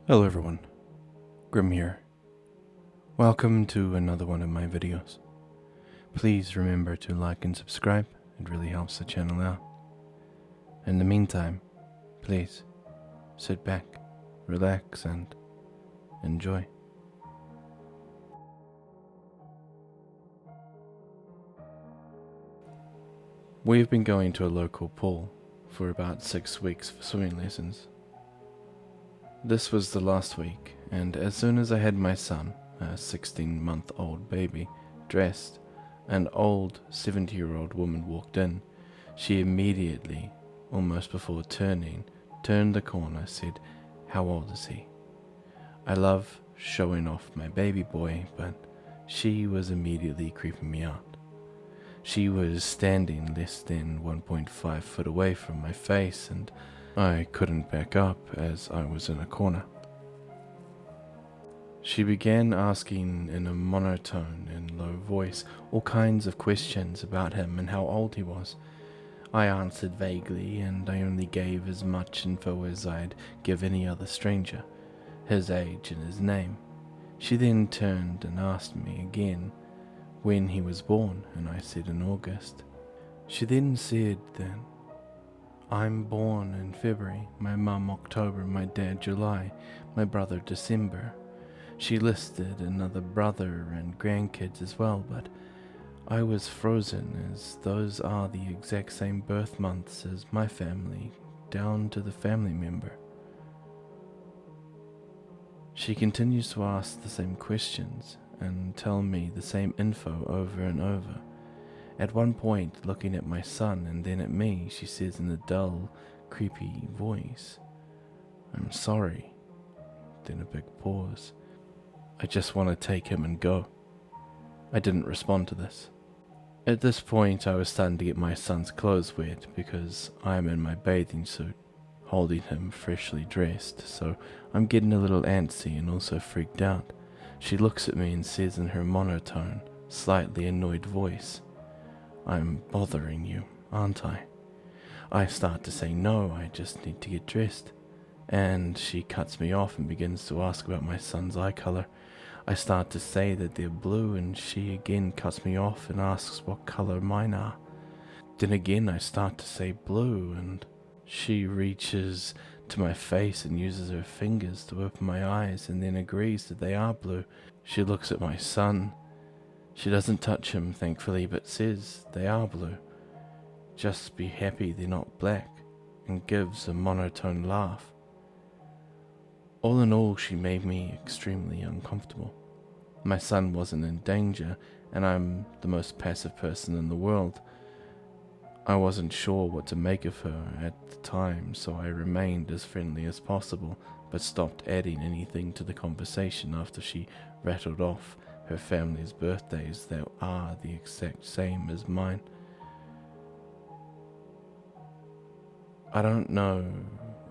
Hello everyone, Grimm here. Welcome to another one of my videos. Please remember to like and subscribe, it really helps the channel out. In the meantime, please sit back, relax and enjoy. We've been going to a local pool for about 6 weeks for swimming lessons. This was the last week, and as soon as I had my son, a 16-month-old baby, dressed, an old 70-year-old woman walked in. She immediately, almost before turned the corner, said, "How old is he?" I love showing off my baby boy, but she was immediately creeping me out. She was standing less than 1.5 foot away from my face, and I couldn't back up as I was in a corner. She began asking in a monotone and low voice all kinds of questions about him and how old he was. I answered vaguely, and I only gave as much info as I'd give any other stranger, his age and his name. She then turned and asked me again when he was born, and I said in August. She then said that I'm born in February, my mum October, my dad July, my brother December. She listed another brother and grandkids as well, but I was frozen as those are the exact same birth months as my family, down to the family member. She continues to ask the same questions and tell me the same info over and over. At one point, looking at my son and then at me, she says in a dull, creepy voice, "I'm sorry." Then a big pause. "I just want to take him and go." I didn't respond to this. At this point, I was starting to get my son's clothes wet because I'm in my bathing suit, holding him freshly dressed, so I'm getting a little antsy and also freaked out. She looks at me and says in her monotone, slightly annoyed voice, "I'm bothering you, aren't I?" I start to say no, I just need to get dressed. And she cuts me off and begins to ask about my son's eye color. I start to say that they're blue, and she again cuts me off and asks what color mine are. Then again I start to say blue, and she reaches to my face and uses her fingers to open my eyes and then agrees that they are blue. She looks at my son. She doesn't touch him, thankfully, but says they are blue. Just be happy they're not black, and gives a monotone laugh. All in all, she made me extremely uncomfortable. My son wasn't in danger, and I'm the most passive person in the world. I wasn't sure what to make of her at the time, so I remained as friendly as possible, but stopped adding anything to the conversation after she rattled off her family's birthdays that are the exact same as mine. I don't know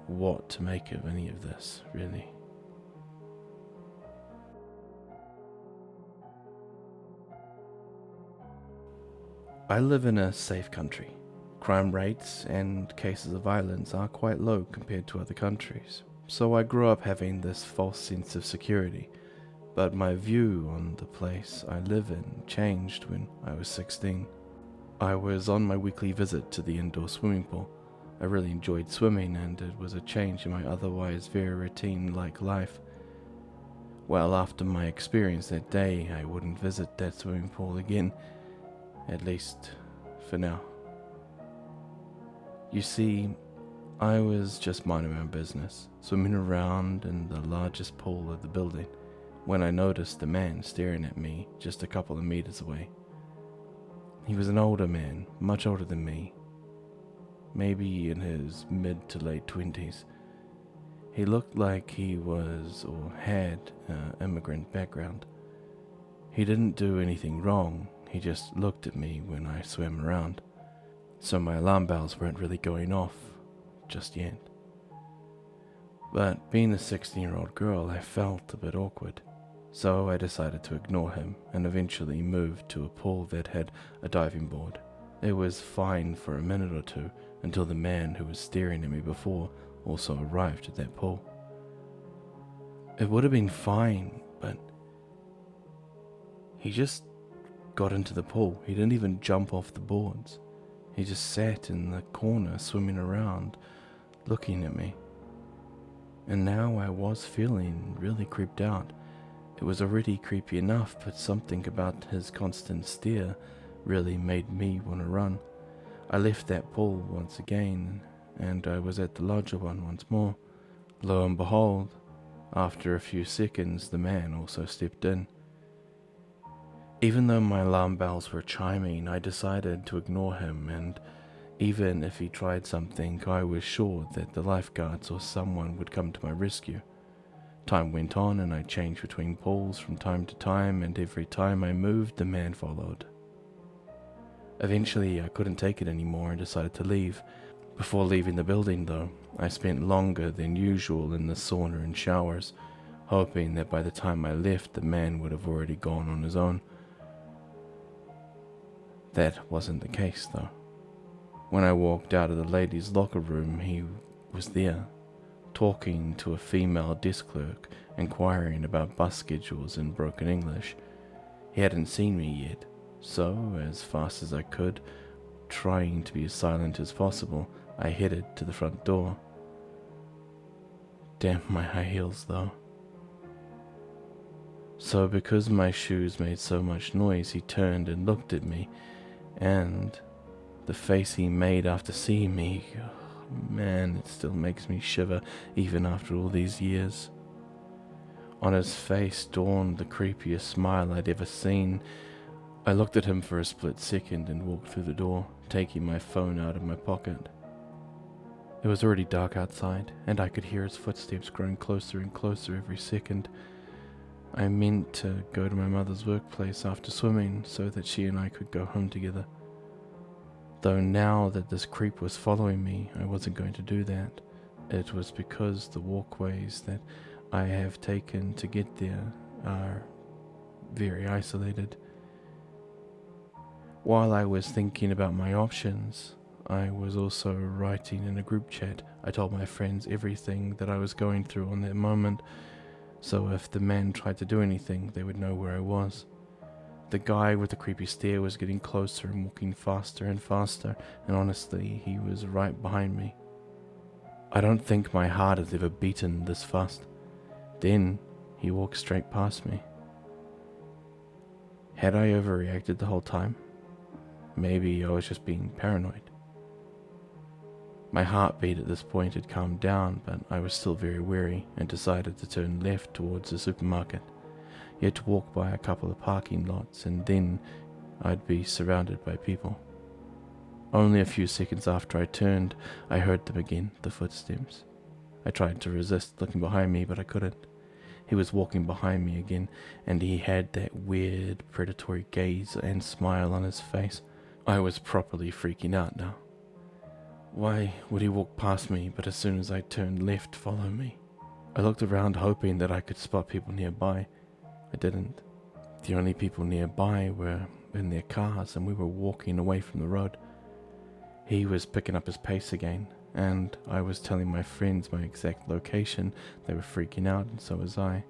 what to make of any of this, really. I live in a safe country. Crime rates and cases of violence are quite low compared to other countries, so I grew up having this false sense of security. But my view on the place I live in changed when I was 16. I was on my weekly visit to the indoor swimming pool. I really enjoyed swimming, and it was a change in my otherwise very routine-like life. Well, after my experience that day, I wouldn't visit that swimming pool again, at least for now. You see, I was just minding my own business, swimming around in the largest pool of the building, when I noticed a man staring at me just a couple of meters away. He was an older man, much older than me, maybe in his mid to late 20s. He looked like he was or had an immigrant background. He didn't do anything wrong, he just looked at me when I swam around, so my alarm bells weren't really going off just yet. But being a 16-year-old girl, I felt a bit awkward. So I decided to ignore him and eventually moved to a pool that had a diving board. It was fine for a minute or two until the man who was staring at me before also arrived at that pool. It would have been fine, but he just got into the pool. He didn't even jump off the boards. He just sat in the corner swimming around, looking at me. And now I was feeling really creeped out. It was already creepy enough, but something about his constant stare really made me want to run. I left that pool once again, and I was at the larger one once more. Lo and behold, after a few seconds, the man also stepped in. Even though my alarm bells were chiming, I decided to ignore him, and even if he tried something, I was sure that the lifeguards or someone would come to my rescue. Time went on, and I changed between pools from time to time, and every time I moved, the man followed. Eventually, I couldn't take it anymore and decided to leave. Before leaving the building, though, I spent longer than usual in the sauna and showers, hoping that by the time I left, the man would have already gone on his own. That wasn't the case, though. When I walked out of the ladies' locker room, he was there, talking to a female desk clerk, inquiring about bus schedules in broken English. He hadn't seen me yet, so as fast as I could, trying to be as silent as possible, I headed to the front door. Damn my high heels, though. So because my shoes made so much noise, he turned and looked at me, and the face he made after seeing me, oh man, it still makes me shiver even after all these years. On his face dawned the creepiest smile I'd ever seen. I looked at him for a split second and walked through the door, taking my phone out of my pocket. It was already dark outside, and I could hear his footsteps growing closer and closer every second. I meant to go to my mother's workplace after swimming so that she and I could go home together. Though now that this creep was following me, I wasn't going to do that. It was because the walkways that I have taken to get there are very isolated. While I was thinking about my options, I was also writing in a group chat. I told my friends everything that I was going through on that moment, so if the man tried to do anything, they would know where I was. The guy with the creepy stare was getting closer and walking faster and faster, and honestly, he was right behind me. I don't think my heart has ever beaten this fast. Then he walked straight past me. Had I overreacted the whole time? Maybe I was just being paranoid. My heartbeat at this point had calmed down, but I was still very wary and decided to turn left towards the supermarket. You had to walk by a couple of parking lots, and then I'd be surrounded by people. Only a few seconds after I turned, I heard them again, the footsteps. I tried to resist looking behind me, but I couldn't. He was walking behind me again, and he had that weird, predatory gaze and smile on his face. I was properly freaking out now. Why would he walk past me, but as soon as I turned left, follow me? I looked around hoping that I could spot people nearby. I didn't. The only people nearby were in their cars, and we were walking away from the road. He was picking up his pace again, and I was telling my friends my exact location. They were freaking out, and so was I.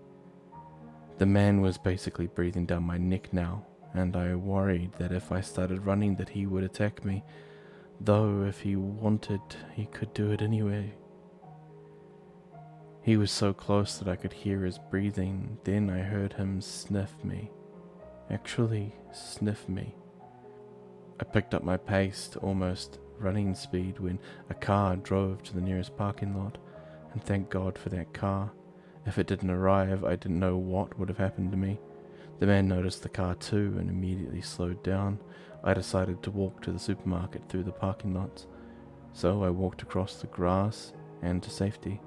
The man was basically breathing down my neck now, and I worried that if I started running that he would attack me, though if he wanted, he could do it anyway. He was so close that I could hear his breathing. Then I heard him sniff me. Actually, sniff me. I picked up my pace to almost running speed when a car drove to the nearest parking lot, and thank God for that car. If it didn't arrive, I didn't know what would have happened to me. The man noticed the car too and immediately slowed down. I decided to walk to the supermarket through the parking lots, so I walked across the grass and to safety.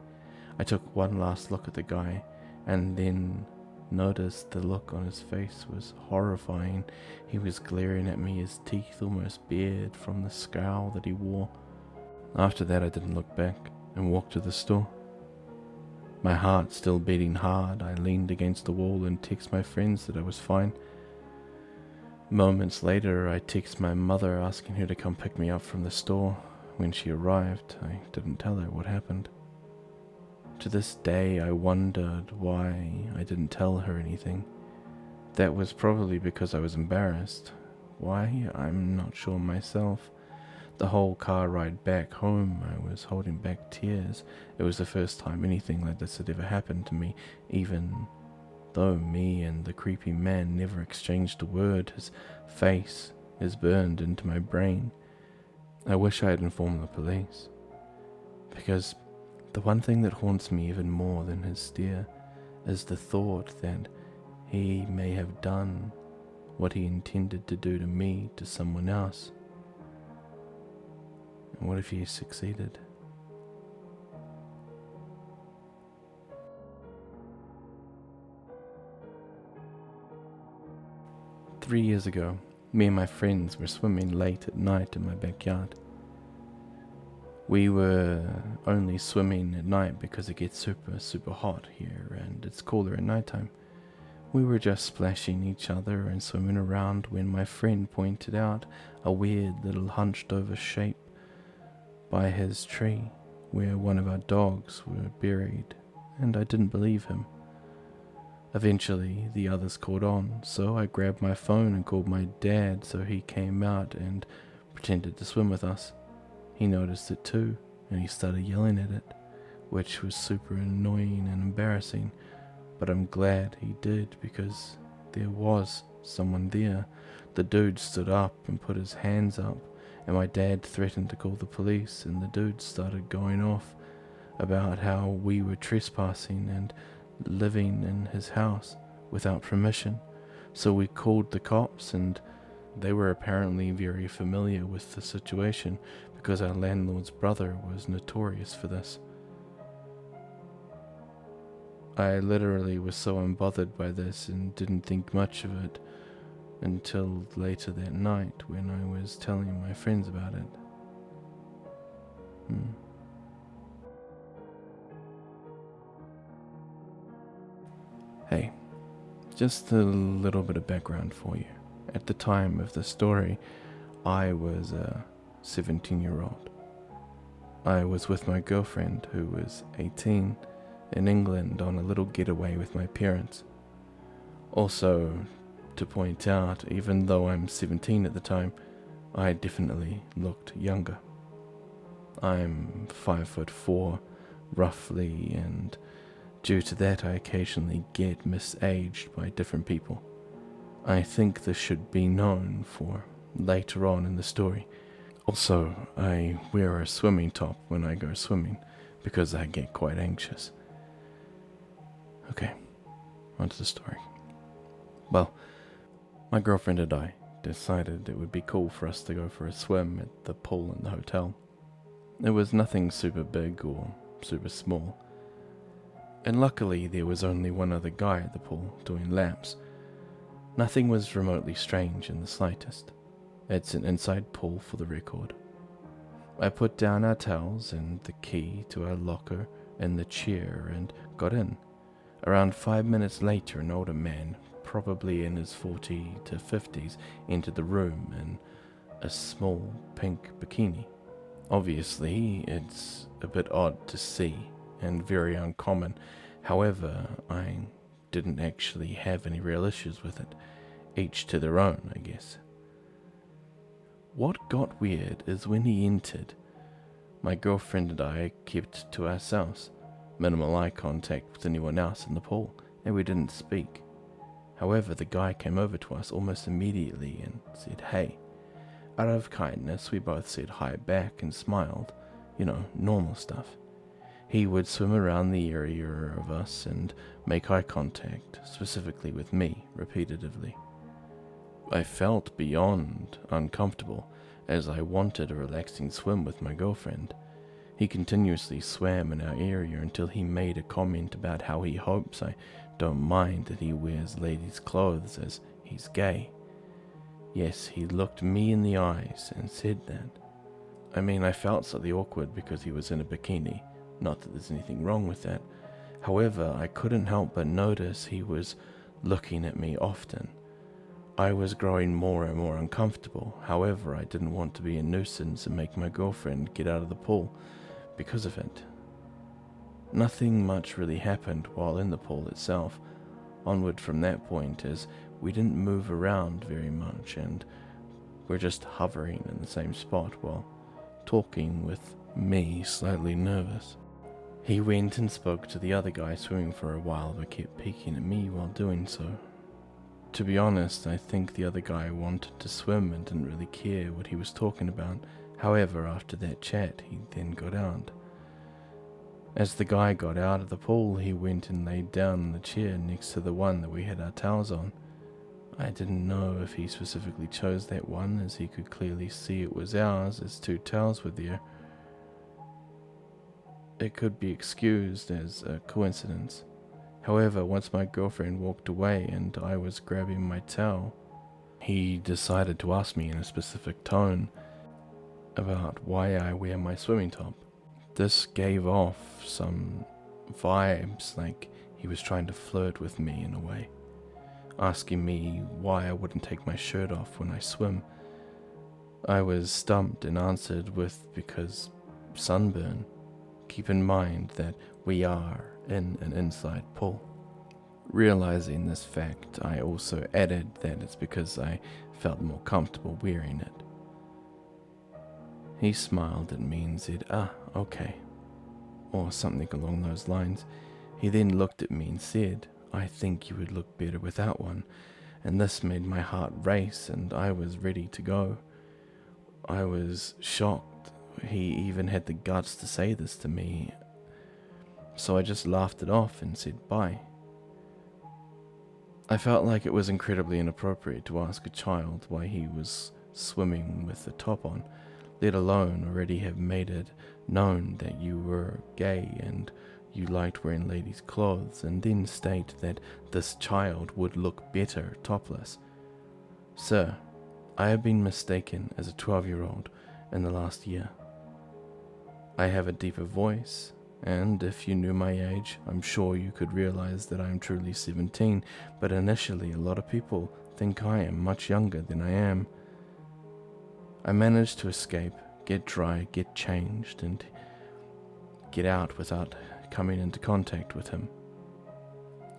I took one last look at the guy, and then noticed the look on his face was horrifying. He was glaring at me, his teeth almost bared from the scowl that he wore. After that, I didn't look back and walked to the store. My heart still beating hard, I leaned against the wall and texted my friends that I was fine. Moments later, I texted my mother asking her to come pick me up from the store. When she arrived, I didn't tell her what happened. To this day, I wondered why I didn't tell her anything. That was probably because I was embarrassed. Why? I'm not sure myself. The whole car ride back home, I was holding back tears. It was the first time anything like this had ever happened to me, even though me and the creepy man never exchanged a word. His face is burned into my brain. I wish I had informed the police, because the one thing that haunts me even more than his stare is the thought that he may have done what he intended to do to me to someone else. And what if he succeeded? Three years ago, me and my friends were swimming late at night in my backyard. We were only swimming at night because it gets super hot here and it's cooler at nighttime. We were just splashing each other and swimming around when my friend pointed out a weird little hunched over shape by his tree where one of our dogs were buried, and I didn't believe him. Eventually the others caught on, so I grabbed my phone and called my dad so he came out and pretended to swim with us. He noticed it too, and he started yelling at it, which was super annoying and embarrassing, but I'm glad he did because there was someone there. The dude stood up and put his hands up, and my dad threatened to call the police, and the dude started going off about how we were trespassing and living in his house without permission. So we called the cops, and they were apparently very familiar with the situation because our landlord's brother was notorious for this. I literally was so unbothered by this and didn't think much of it until later that night when I was telling my friends about it. Hey, just a little bit of background for you. At the time of the story, I was a 17-year-old. I was with my girlfriend, who was 18, in England on a little getaway with my parents. Also, to point out, even though I'm 17 at the time, I definitely looked younger. I'm 5'4", roughly, and due to that I occasionally get misaged by different people. I think this should be known for later on in the story. Also, I wear a swimming top when I go swimming because I get quite anxious. Okay, onto the story. Well, my girlfriend and I decided it would be cool for us to go for a swim at the pool in the hotel. It was nothing super big or super small, and luckily there was only one other guy at the pool doing laps. Nothing was remotely strange in the slightest. It's an inside pool for the record. I put down our towels and the key to our locker in the chair and got in. Around 5 minutes later, an older man, probably in his 40 to 50s, entered the room in a small pink bikini. Obviously, it's a bit odd to see and very uncommon. However, I didn't actually have any real issues with it. Each to their own, I guess. What got weird is when he entered, my girlfriend and I kept to ourselves. Minimal eye contact with anyone else in the pool, and we didn't speak. However, the guy came over to us almost immediately and said, "Hey." Out of kindness, we both said hi back and smiled. Normal stuff. He would swim around the area of us and make eye contact, specifically with me, repeatedly. I felt beyond uncomfortable, as I wanted a relaxing swim with my girlfriend. He continuously swam in our area until he made a comment about how he hopes I don't mind that he wears ladies' clothes as he's gay. Yes, he looked me in the eyes and said that. I mean, I felt slightly awkward because he was in a bikini. Not that there's anything wrong with that. However, I couldn't help but notice he was looking at me often. I was growing more and more uncomfortable. However, I didn't want to be a nuisance and make my girlfriend get out of the pool because of it. Nothing much really happened while in the pool itself. Onward from that point, as we didn't move around very much and we're just hovering in the same spot while talking, with me slightly nervous. He went and spoke to the other guy swimming for a while, but kept peeking at me while doing so. To be honest, I think the other guy wanted to swim and didn't really care what he was talking about. However, after that chat, he then got out. As the guy got out of the pool, he went and laid down in the chair next to the one that we had our towels on. I didn't know if he specifically chose that one, as he could clearly see it was ours, as 2 towels were there. It could be excused as a coincidence. However, once my girlfriend walked away and I was grabbing my towel, he decided to ask me in a specific tone about why I wear my swimming top. This gave off some vibes like he was trying to flirt with me in a way, asking me why I wouldn't take my shirt off when I swim. I was stumped and answered with, because sunburn. Keep in mind that we are in an inside pool. Realizing this fact, I also added that it's because I felt more comfortable wearing it. He smiled at me and said, okay, or something along those lines. He then looked at me and said, I think you would look better without one, and this made my heart race and I was ready to go. I was shocked he even had the guts to say this to me, so I just laughed it off and said bye. I felt like it was incredibly inappropriate to ask a child why he was swimming with the top on, let alone already have made it known that you were gay and you liked wearing ladies' clothes, and then state that this child would look better topless. Sir, I have been mistaken as a 12-year-old in the last year. I have a deeper voice, and if you knew my age, I'm sure you could realize that I am truly 17, but initially a lot of people think I am much younger than I am. I managed to escape, get dry, get changed, and get out without coming into contact with him.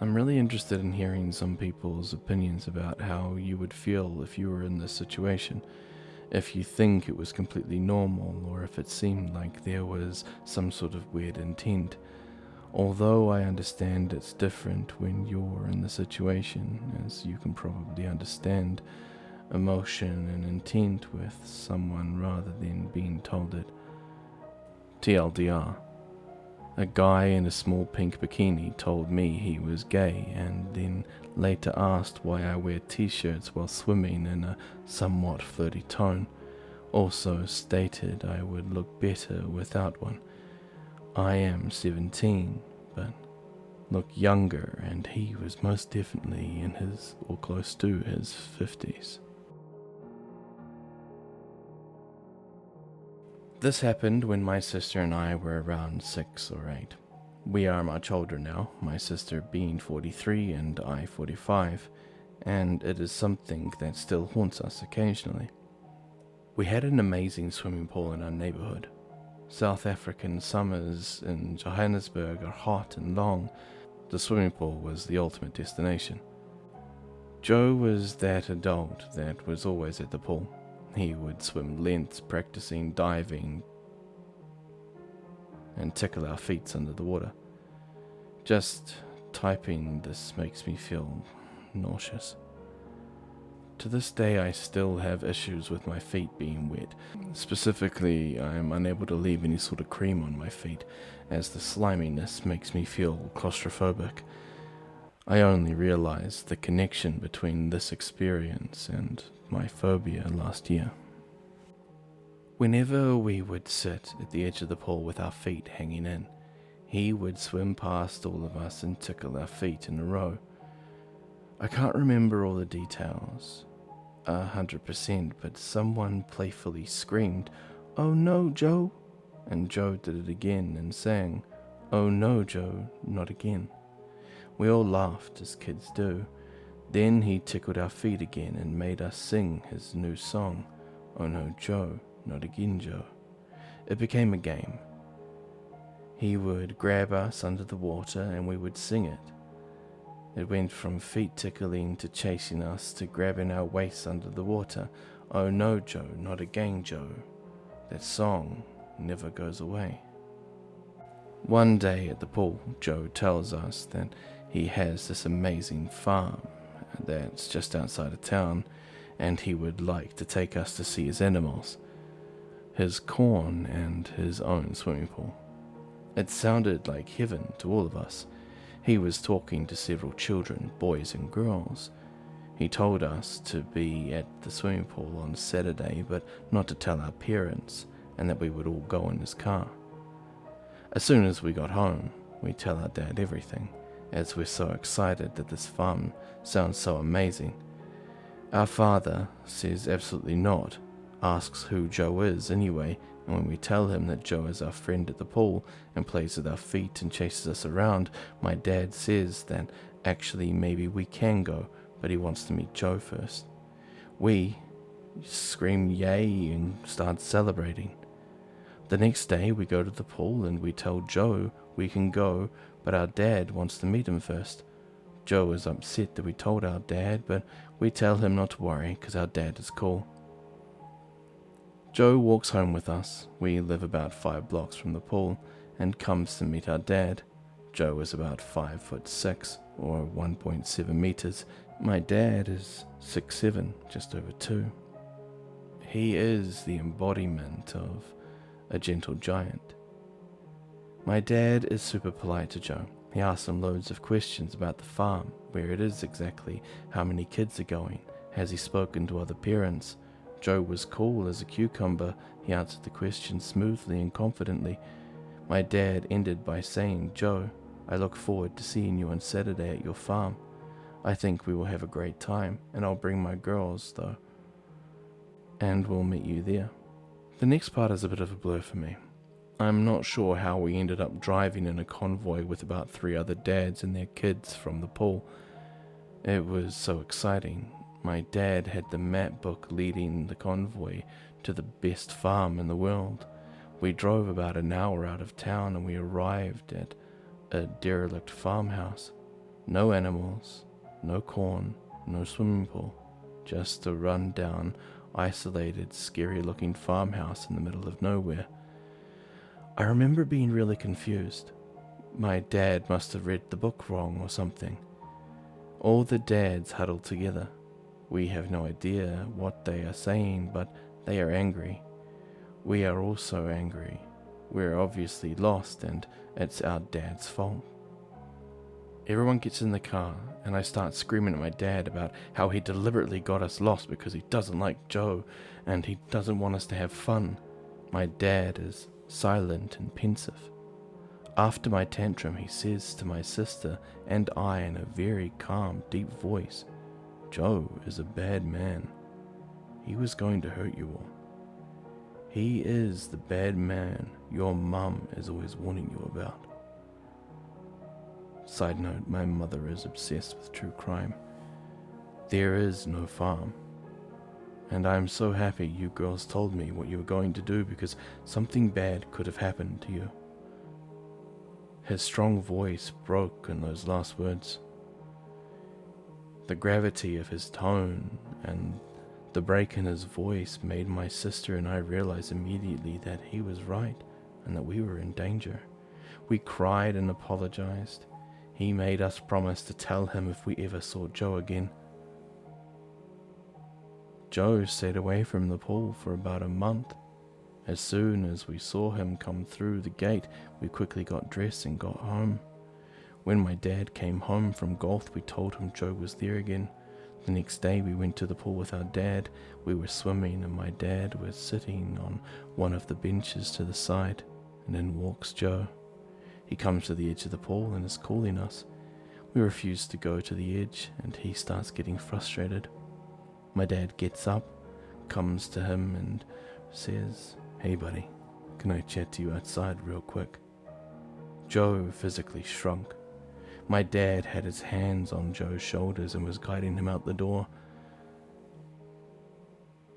I'm really interested in hearing some people's opinions about how you would feel if you were in this situation, if you think it was completely normal or if it seemed like there was some sort of weird intent. Although I understand it's different when you're in the situation, as you can probably understand emotion and intent with someone rather than being told it. TLDR. A guy in a small pink bikini told me he was gay and then later asked why I wear t-shirts while swimming in a somewhat flirty tone. Also stated I would look better without one. I am 17, but look younger, and he was most definitely in his, or close to his, 50s. This happened when my sister and I were around 6 or 8. We are much older now, my sister being 43 and I 45, and it is something that still haunts us occasionally. We had an amazing swimming pool in our neighborhood. South African summers in Johannesburg are hot and long. The swimming pool was the ultimate destination. Joe was that adult that was always at the pool. He would swim lengths practicing diving and tickle our feet under the water. Just typing this makes me feel nauseous. To this day I still have issues with my feet being wet. Specifically, I am unable to leave any sort of cream on my feet, as the sliminess makes me feel claustrophobic. I only realized the connection between this experience and my phobia last year. Whenever we would sit at the edge of the pool with our feet hanging in, he would swim past all of us and tickle our feet in a row. I can't remember all the details 100%, but someone playfully screamed, "Oh no, Joe!" And Joe did it again and sang, "Oh no, Joe, not again." We all laughed, as kids do. Then he tickled our feet again and made us sing his new song, "Oh no, Joe, not again, Joe." It became a game. He would grab us under the water and we would sing it. It went from feet tickling to chasing us to grabbing our waists under the water. Oh no, Joe, not again, Joe. That song never goes away. One day at the pool, Joe tells us that he has this amazing farm that's just outside of town, and he would like to take us to see his animals, his corn and his own swimming pool. It sounded like heaven to all of us. He was talking to several children, boys and girls. He told us to be at the swimming pool on Saturday, but not to tell our parents, and that we would all go in his car. As soon as we got home, we tell our dad everything, as we're so excited that this farm sounds so amazing. Our father says absolutely not, asks who Joe is anyway, and when we tell him that Joe is our friend at the pool and plays with our feet and chases us around, my dad says that actually maybe we can go, but he wants to meet Joe first. We scream yay and start celebrating. The next day we go to the pool and we tell Joe we can go, but our dad wants to meet him first. Joe is upset that we told our dad, but we tell him not to worry because our dad is cool. Joe walks home with us. We live about 5 blocks from the pool and comes to meet our dad. Joe is about 5'6" or 1.7 meters. My dad is 6'7", just over 2. He is the embodiment of a gentle giant. My dad is super polite to Joe. He asks him loads of questions about the farm, where it is exactly, how many kids are going, has he spoken to other parents. Joe was cool as a cucumber. He answered the question smoothly and confidently. My dad ended by saying, "Joe, I look forward to seeing you on Saturday at your farm. I think we will have a great time, and I'll bring my girls, though. And we'll meet you there." The next part is a bit of a blur for me. I'm not sure how we ended up driving in a convoy with about 3 other dads and their kids from the pool. It was so exciting. My dad had the map book leading the convoy to the best farm in the world. We drove about an hour out of town and we arrived at a derelict farmhouse. No animals, no corn, no swimming pool, just a run-down, isolated, scary-looking farmhouse in the middle of nowhere. I remember being really confused. My dad must have read the book wrong or something. All the dads huddled together. We have no idea what they are saying, but they are angry. We are also angry. We're obviously lost, and it's our dad's fault. Everyone gets in the car, and I start screaming at my dad about how he deliberately got us lost because he doesn't like Joe, and he doesn't want us to have fun. My dad is silent and pensive. After my tantrum, he says to my sister and I in a very calm, deep voice, "Joe is a bad man. He was going to hurt you all. He is the bad man your mum is always warning you about." Side note, my mother is obsessed with true crime. There is no farm. And I'm so happy you girls told me what you were going to do because something bad could have happened to you. His strong voice broke in those last words. The gravity of his tone and the break in his voice made my sister and I realize immediately that he was right and that we were in danger. We cried and apologized. He made us promise to tell him if we ever saw Joe again. Joe stayed away from the pool for about a month. As soon as we saw him come through the gate, we quickly got dressed and got home. When my dad came home from golf, we told him Joe was there again. The next day we went to the pool with our dad. We were swimming and my dad was sitting on one of the benches to the side, and in walks Joe. He comes to the edge of the pool and is calling us. We refuse to go to the edge and he starts getting frustrated. My dad gets up, comes to him and says, "Hey buddy, can I chat to you outside real quick?" Joe physically shrunk. My dad had his hands on Joe's shoulders and was guiding him out the door.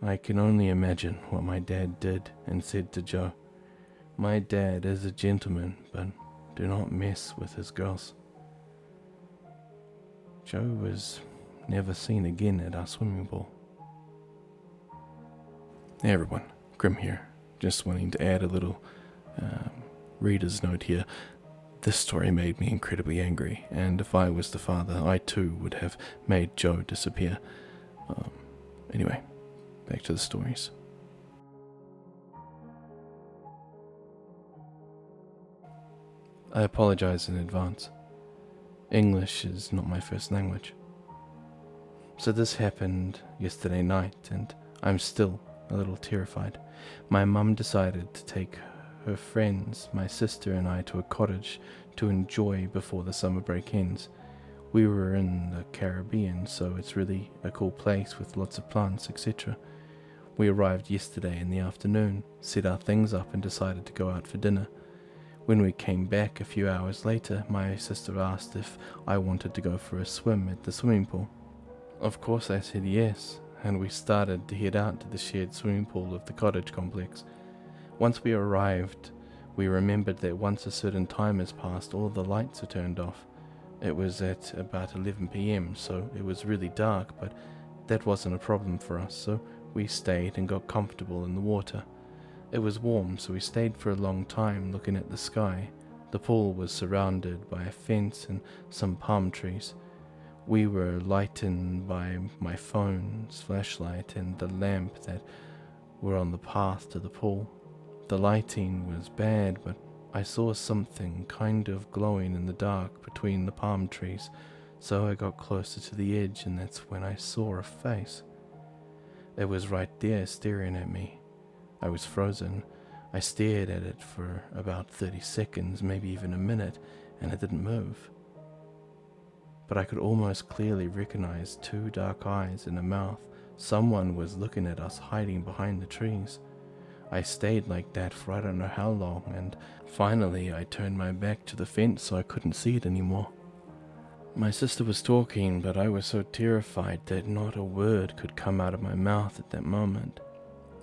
I can only imagine what my dad did and said to Joe. My dad is a gentleman, but do not mess with his girls. Joe was never seen again at our swimming pool. Hey everyone, Grimm here. Just wanting to add a little reader's note here. This story made me incredibly angry, and if I was the father, I too would have made Joe disappear. Anyway, back to the stories. I apologize in advance. English is not my first language. So this happened yesterday night, and I'm still a little terrified. My mum decided to take her friends, my sister and I, to a cottage to enjoy before the summer break ends. We were in the Caribbean, so it's really a cool place with lots of plants, etc. We arrived yesterday in the afternoon, set our things up and decided to go out for dinner. When we came back a few hours later, my sister asked if I wanted to go for a swim at the swimming pool. Of course I said yes, and we started to head out to the shared swimming pool of the cottage complex. Once we arrived, we remembered that once a certain time has passed, all the lights are turned off. It was at about 11 p.m, so it was really dark, but that wasn't a problem for us, so we stayed and got comfortable in the water. It was warm, so we stayed for a long time looking at the sky. The pool was surrounded by a fence and some palm trees. We were lightened by my phone's flashlight and the lamp that were on the path to the pool. The lighting was bad, but I saw something kind of glowing in the dark between the palm trees, so I got closer to the edge, and that's when I saw a face. It was right there staring at me. I was frozen. I stared at it for about 30 seconds, maybe even a minute, and it didn't move. But I could almost clearly recognize two dark eyes and a mouth. Someone was looking at us hiding behind the trees. I stayed like that for I don't know how long, and finally I turned my back to the fence so I couldn't see it anymore. My sister was talking, but I was so terrified that not a word could come out of my mouth at that moment.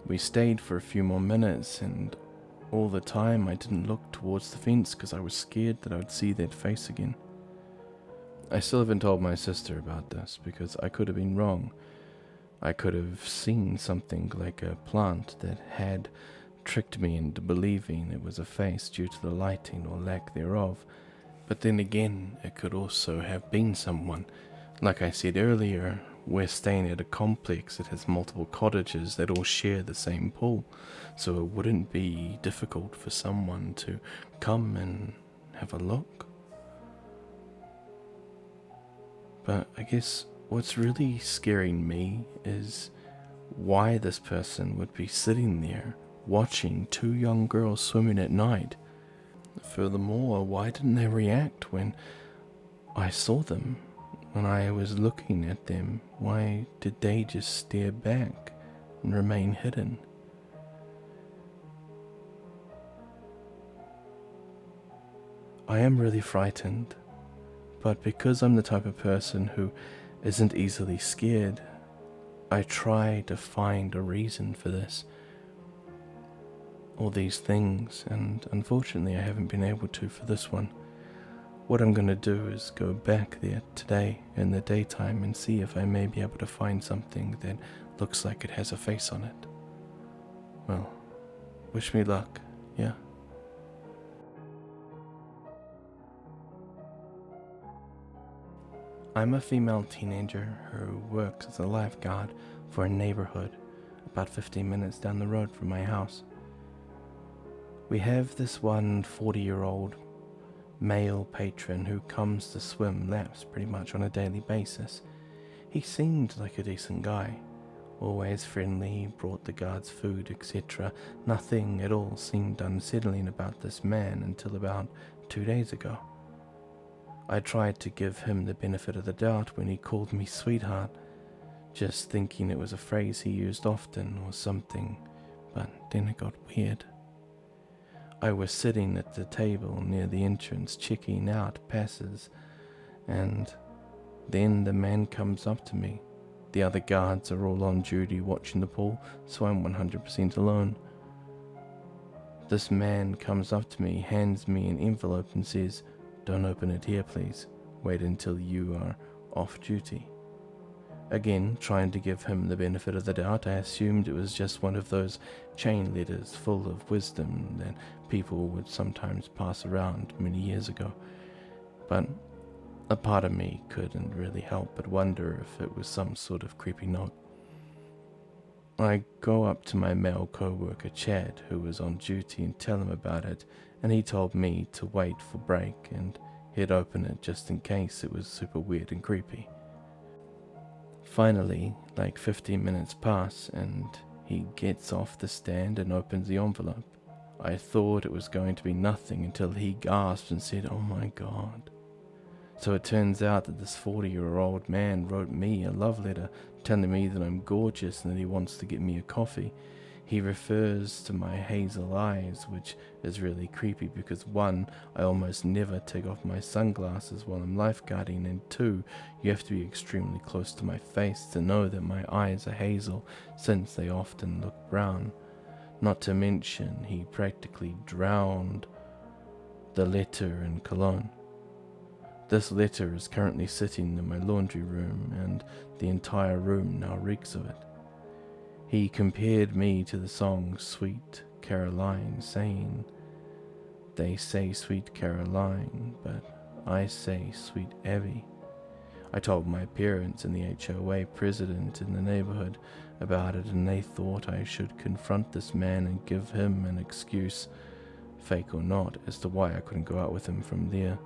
We stayed for a few more minutes, and all the time I didn't look towards the fence because I was scared that I would see that face again. I still haven't told my sister about this because I could have been wrong. I could have seen something like a plant that had tricked me into believing it was a face due to the lighting or lack thereof. But then again, it could also have been someone. Like I said earlier, we're staying at a complex that has multiple cottages that all share the same pool, so it wouldn't be difficult for someone to come and have a look. But I guess what's really scaring me is why this person would be sitting there watching two young girls swimming at night. Furthermore, why didn't they react when I saw them? When I was looking at them, why did they just stare back and remain hidden? I am really frightened, but because I'm the type of person who isn't easily scared, I try to find a reason for this. All these things, and unfortunately I haven't been able to for this one. What I'm going to do is go back there today in the daytime and see if I may be able to find something that looks like it has a face on it. Well, wish me luck, yeah? I'm a female teenager who works as a lifeguard for a neighborhood about 15 minutes down the road from my house. We have this one 40-year-old male patron who comes to swim laps pretty much on a daily basis. He seemed like a decent guy, always friendly, brought the guards food, etc. Nothing at all seemed unsettling about this man until about 2 days ago. I tried to give him the benefit of the doubt when he called me sweetheart, just thinking it was a phrase he used often or something, but then it got weird. I was sitting at the table near the entrance checking out passes, and then the man comes up to me. The other guards are all on duty watching the pool, so I'm 100% alone. This man comes up to me, hands me an envelope and says, "Don't open it here, please. Wait until you are off duty." Again, trying to give him the benefit of the doubt, I assumed it was just one of those chain letters full of wisdom that people would sometimes pass around many years ago. But a part of me couldn't really help but wonder if it was some sort of creepy note. I go up to my male co-worker Chad, who was on duty, and tell him about it, and he told me to wait for break and he'd open it just in case it was super weird and creepy. Finally, like 15 minutes pass and he gets off the stand and opens the envelope. I thought it was going to be nothing until he gasped and said, "Oh my God." So it turns out that this 40-year-old man wrote me a love letter telling me that I'm gorgeous and that he wants to get me a coffee. He refers to my hazel eyes, which is really creepy because 1, I almost never take off my sunglasses while I'm lifeguarding, and 2, you have to be extremely close to my face to know that my eyes are hazel, since they often look brown. Not to mention, he practically drowned the letter in cologne. This letter is currently sitting in my laundry room, and the entire room now reeks of it. He compared me to the song Sweet Caroline, saying, "They say Sweet Caroline, but I say Sweet Abby." I told my parents and the HOA president in the neighborhood about it, and they thought I should confront this man and give him an excuse, fake or not, as to why I couldn't go out with him from there.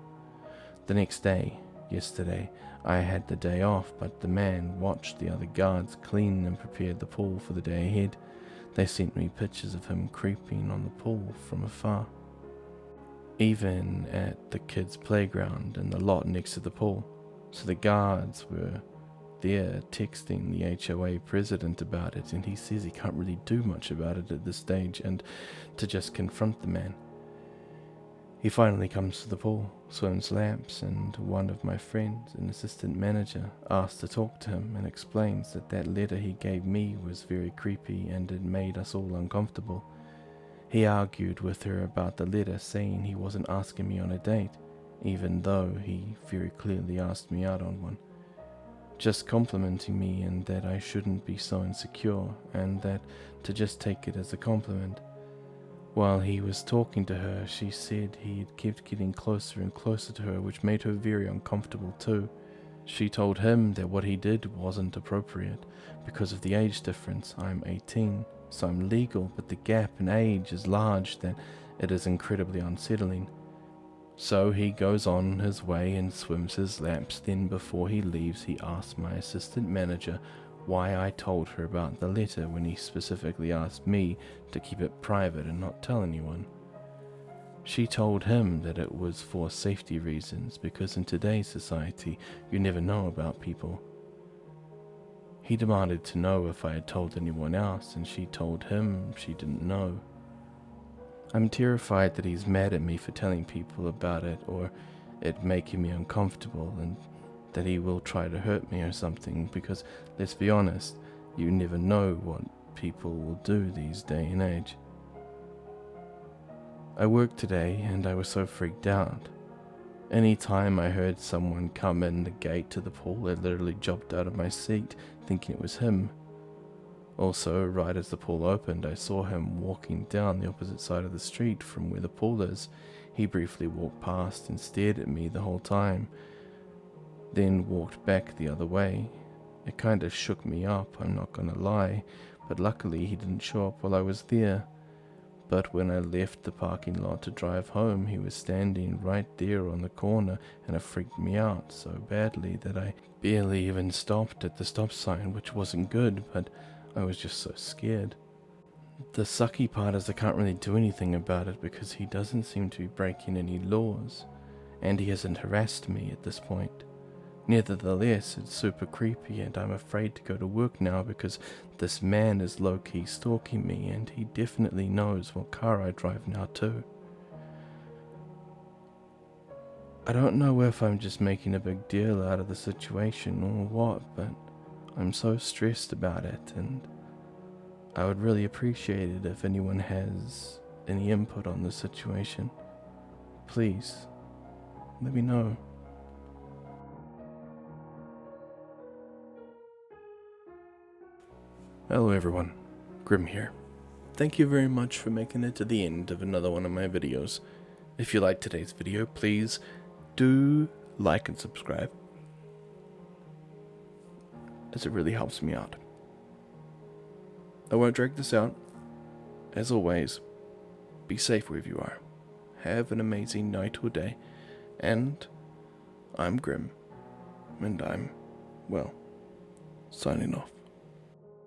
The next day, yesterday, I had the day off, but the man watched the other guards clean and prepared the pool for the day ahead. They sent me pictures of him creeping on the pool from afar. Even at the kids' playground and the lot next to the pool. So the guards were there texting the HOA president about it, and he says he can't really do much about it at this stage and to just confront the man. He finally comes to the pool, swims laps, and one of my friends, an assistant manager, asks to talk to him and explains that that letter he gave me was very creepy and it made us all uncomfortable. He argued with her about the letter, saying he wasn't asking me on a date, even though he very clearly asked me out on one. Just complimenting me and that I shouldn't be so insecure and that to just take it as a compliment. While he was talking to her, she said he had kept getting closer and closer to her, which made her very uncomfortable too. She told him that what he did wasn't appropriate because of the age difference. I'm 18, so I'm legal, but the gap in age is large that it is incredibly unsettling. So he goes on his way and swims his laps. Then before he leaves, he asks my assistant manager why I told her about the letter when he specifically asked me to keep it private and not tell anyone. She told him that it was for safety reasons because in today's society you never know about people. He demanded to know if I had told anyone else, and she told him she didn't know. I'm terrified that he's mad at me for telling people about it or it making me uncomfortable, and that he will try to hurt me or something, because let's be honest, you never know what people will do these day and age. I worked today and I was so freaked out. Any time I heard someone come in the gate to the pool, I literally jumped out of my seat thinking it was him. Also, right as the pool opened, I saw him walking down the opposite side of the street from where the pool is. He briefly walked past and stared at me the whole time, then walked back the other way. It kind of shook me up, I'm not gonna lie, but luckily he didn't show up while I was there. But when I left the parking lot to drive home, he was standing right there on the corner, and it freaked me out so badly that I barely even stopped at the stop sign, which wasn't good, but I was just so scared. The sucky part is I can't really do anything about it because he doesn't seem to be breaking any laws, and he hasn't harassed me at this point. Nevertheless, it's super creepy, and I'm afraid to go to work now because this man is low-key stalking me, and he definitely knows what car I drive now too. I don't know if I'm just making a big deal out of the situation or what, but I'm so stressed about it, and I would really appreciate it if anyone has any input on this situation, please let me know. Hello everyone, Grimm here. Thank you very much for making it to the end of another one of my videos. If you liked today's video, please do like and subscribe, as it really helps me out. I won't drag this out. As always, be safe wherever you are. Have an amazing night or day. And I'm Grimm. And I'm, well, signing off.